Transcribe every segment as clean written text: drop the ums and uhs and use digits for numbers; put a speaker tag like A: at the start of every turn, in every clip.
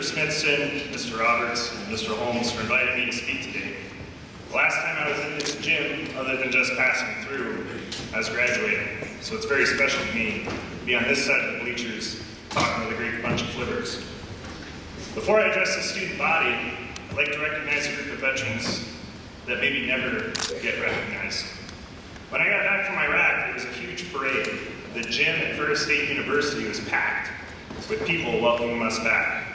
A: Smithson, Mr. Roberts, and Mr. Holmes for inviting me to speak today. The last time I was in this gym, other than just passing through, I was graduating. So it's very special to me to be on this side of the bleachers talking with a great bunch of flippers. Before I address the student body, I'd like to recognize a group of veterans that maybe never get recognized. When I got back from Iraq, there was a huge parade. The gym at First State University was packed with people welcoming us back.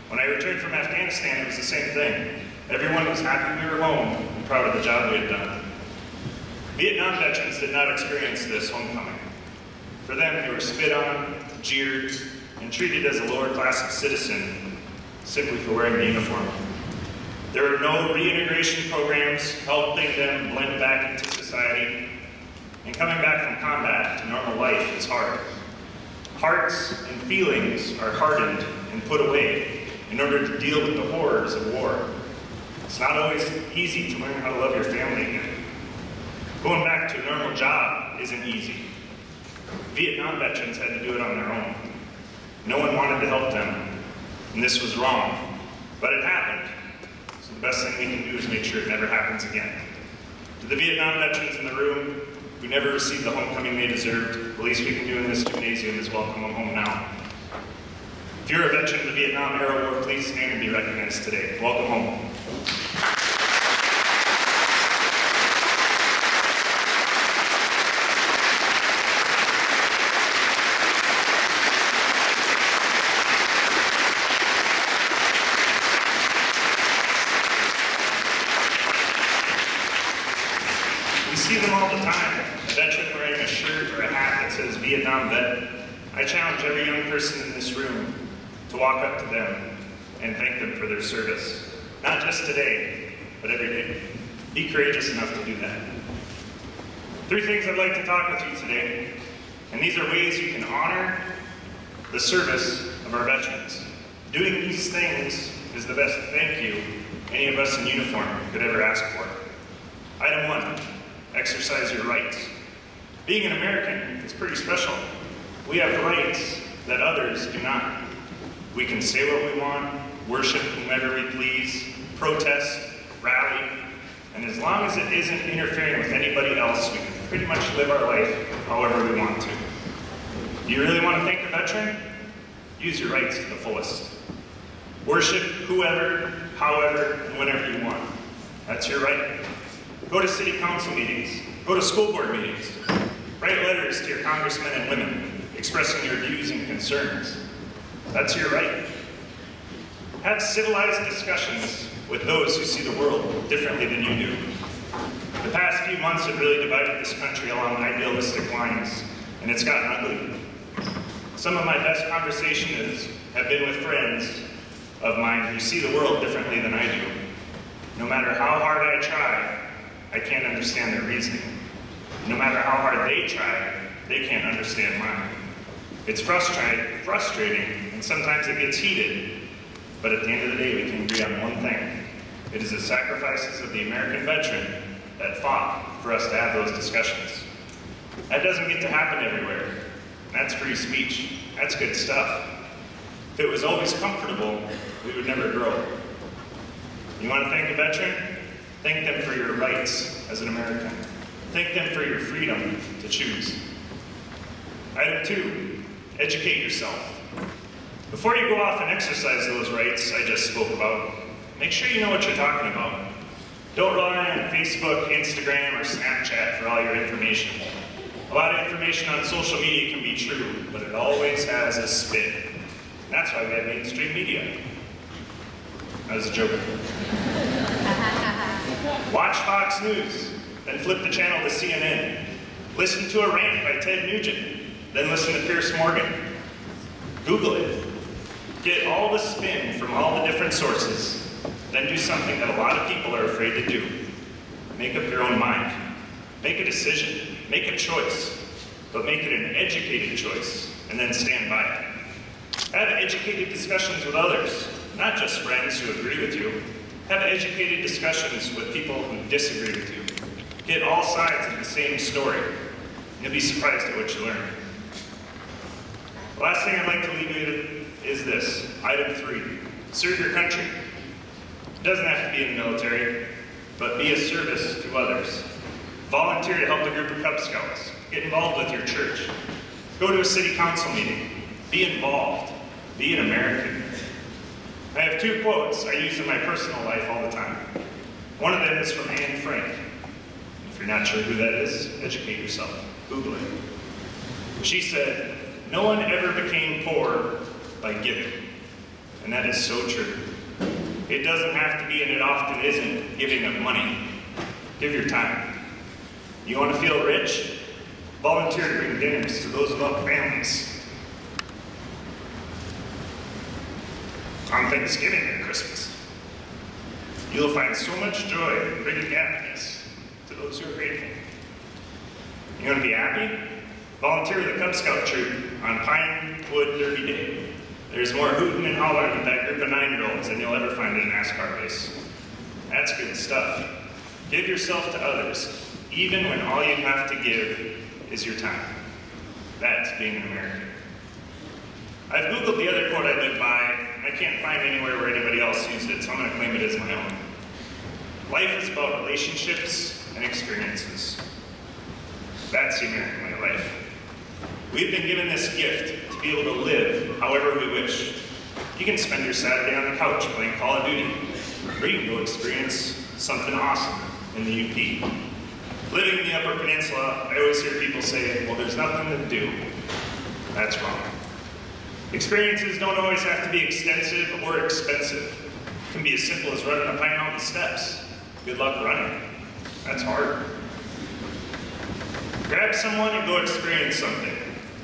A: When I returned from Afghanistan, it was the same thing. Everyone was happy we were home and proud of the job we had done. Vietnam veterans did not experience this homecoming. For them, they were spit on, jeered, and treated as a lower class of citizen simply for wearing the uniform. There were no reintegration programs helping them blend back into society, and coming back from combat to normal life is hard. Hearts and feelings are hardened and put away in order to deal with the horrors of war. It's not always easy to learn how to love your family again. Going back to a normal job isn't easy. Vietnam veterans had to do it on their own. No one wanted to help them, and this was wrong, but it happened. So the best thing we can do is make sure it never happens again. To the Vietnam veterans in the room who never received the homecoming they deserved, the least we can do in this gymnasium is welcome them home now. If you're a veteran of the Vietnam era war, please stand and be recognized today. Welcome home. We see them all the time. A veteran wearing a shirt or a hat that says Vietnam Vet. I challenge every young person in this room to walk up to them and thank them for their service. Not just today, but every day. Be courageous enough to do that. 3 things I'd like to talk with you today, and these are ways you can honor the service of our veterans. Doing these things is the best thank you any of us in uniform could ever ask for. Item 1, exercise your rights. Being an American is pretty special. We have rights that others do not. We can say what we want, worship whomever we please, protest, rally, and as long as it isn't interfering with anybody else, we can pretty much live our life however we want to. Do you really want to thank a veteran? Use your rights to the fullest. Worship whoever, however, and whenever you want. That's your right. Go to city council meetings. Go to school board meetings. Write letters to your congressmen and women expressing your views and concerns. That's your right. Have civilized discussions with those who see the world differently than you do. The past few months have really divided this country along idealistic lines, and it's gotten ugly. Some of my best conversations have been with friends of mine who see the world differently than I do. No matter how hard I try, I can't understand their reasoning. No matter how hard they try, they can't understand mine. It's frustrating, and sometimes it gets heated, but at the end of the day, we can agree on one thing. It is the sacrifices of the American veteran that fought for us to have those discussions. That doesn't get to happen everywhere. That's free speech. That's good stuff. If it was always comfortable, we would never grow. You want to thank a veteran? Thank them for your rights as an American. Thank them for your freedom to choose. Item 2, educate yourself. Before you go off and exercise those rights I just spoke about, make sure you know what you're talking about. Don't rely on Facebook, Instagram, or Snapchat for all your information. A lot of information on social media can be true, but it always has a spin. And that's why we have mainstream media. That was a joke. Watch Fox News, then flip the channel to CNN. Listen to a rant by Ted Nugent, then listen to Pierce Morgan. Google it. Get all the spin from all the different sources, then do something that a lot of people are afraid to do. Make up your own mind. Make a decision. Make a choice. But make it an educated choice, and then stand by it. Have educated discussions with others, not just friends who agree with you. Have educated discussions with people who disagree with you. Get all sides of the same story. You'll be surprised at what you learn. The last thing I'd like to leave you with is this, item 3. Serve your country. It doesn't have to be in the military, but be a service to others. Volunteer to help a group of Cub Scouts. Get involved with your church. Go to a city council meeting. Be involved. Be an American. I have two quotes I use in my personal life all the time. One of them is from Anne Frank. If you're not sure who that is, educate yourself. Google it. She said, "No one ever became poor by giving." And that is so true. It doesn't have to be, and it often isn't, giving of money. Give your time. You want to feel rich? Volunteer to bring dinners to those without families. On Thanksgiving and Christmas. You'll find so much joy in bringing happiness to those who are grateful. You want to be happy? Volunteer with the Cub Scout troop on Pine Wood Derby Day. There's more hooting and hollering with that group of 9-year-olds than you'll ever find at a NASCAR race. That's good stuff. Give yourself to others, even when all you have to give is your time. That's being an American. I've Googled the other quote I live by, and I can't find anywhere where anybody else used it, so I'm going to claim it as my own. Life is about relationships and experiences. That's the American way of life. We've been given this gift to be able to live however we wish. You can spend your Saturday on the couch playing Call of Duty, or you can go experience something awesome in the UP. Living in the Upper Peninsula, I always hear people say, well, there's nothing to do. That's wrong. Experiences don't always have to be extensive or expensive. It can be as simple as running up Pine Mountain steps. Good luck running. That's hard. Grab someone and go experience something.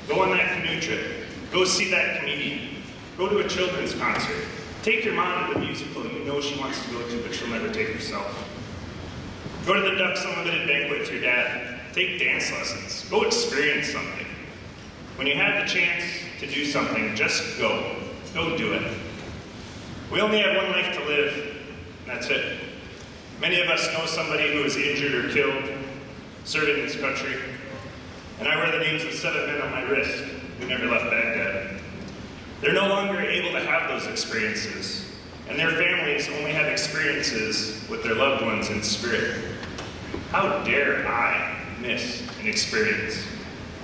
A: Go on that canoe trip. Go see that comedian. Go to a children's concert. Take your mom to the musical you know she wants to go to, but she'll never take herself. Go to the Ducks Unlimited banquet with your dad. Take dance lessons. Go experience something. When you have the chance to do something, just go. Go do it. We only have one life to live, and that's it. Many of us know somebody who was injured or killed serving this country, and I wear the names of 7 men on my wrist who never left Baghdad. They're no longer able to have those experiences, and their families only have experiences with their loved ones in spirit. How dare I miss an experience?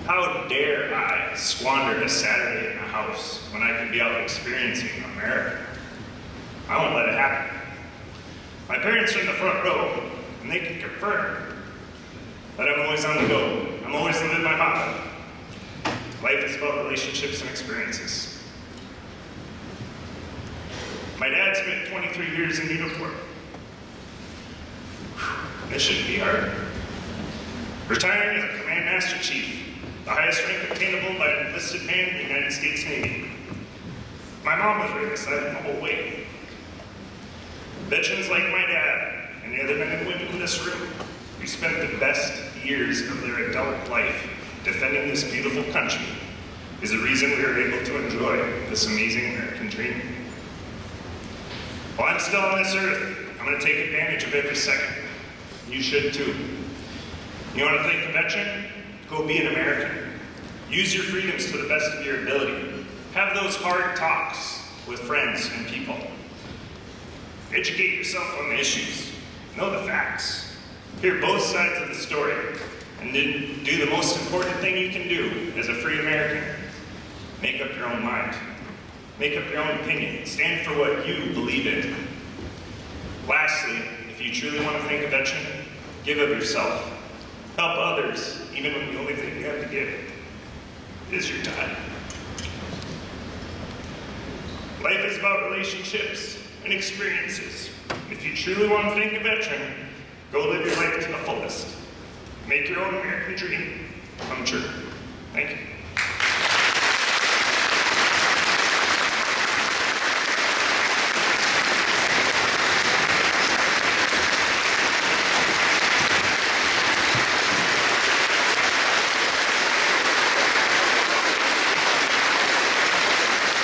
A: How dare I squander a Saturday in the house when I could be out experiencing America? I won't let it happen. My parents are in the front row, and they can confirm that I'm always on the go. I'm always living my motto. Life is about relationships and experiences. My dad spent 23 years in uniform. This shouldn't be hard. Retiring as a Command Master Chief, the highest rank obtainable by an enlisted man in the United States Navy. My mom was right beside him the whole way. Veterans like my dad and the other men and women in this room who spent the best years of their adult life defending this beautiful country is the reason we are able to enjoy this amazing American dream. While I'm still on this earth, I'm going to take advantage of every second. You should too. You want to thank a veteran? Go be an American. Use your freedoms to the best of your ability. Have those hard talks with friends and people. Educate yourself on the issues. Know the facts. Hear both sides of the story. And then do the most important thing you can do as a free American. Make up your own mind. Make up your own opinion. Stand for what you believe in. Lastly, if you truly want to thank a veteran, give of yourself. Help others, even when the only thing you have to give is your time. Life is about relationships and experiences. If you truly want to thank a veteran, go live your life to the fullest. Make your own American dream come true. Thank you.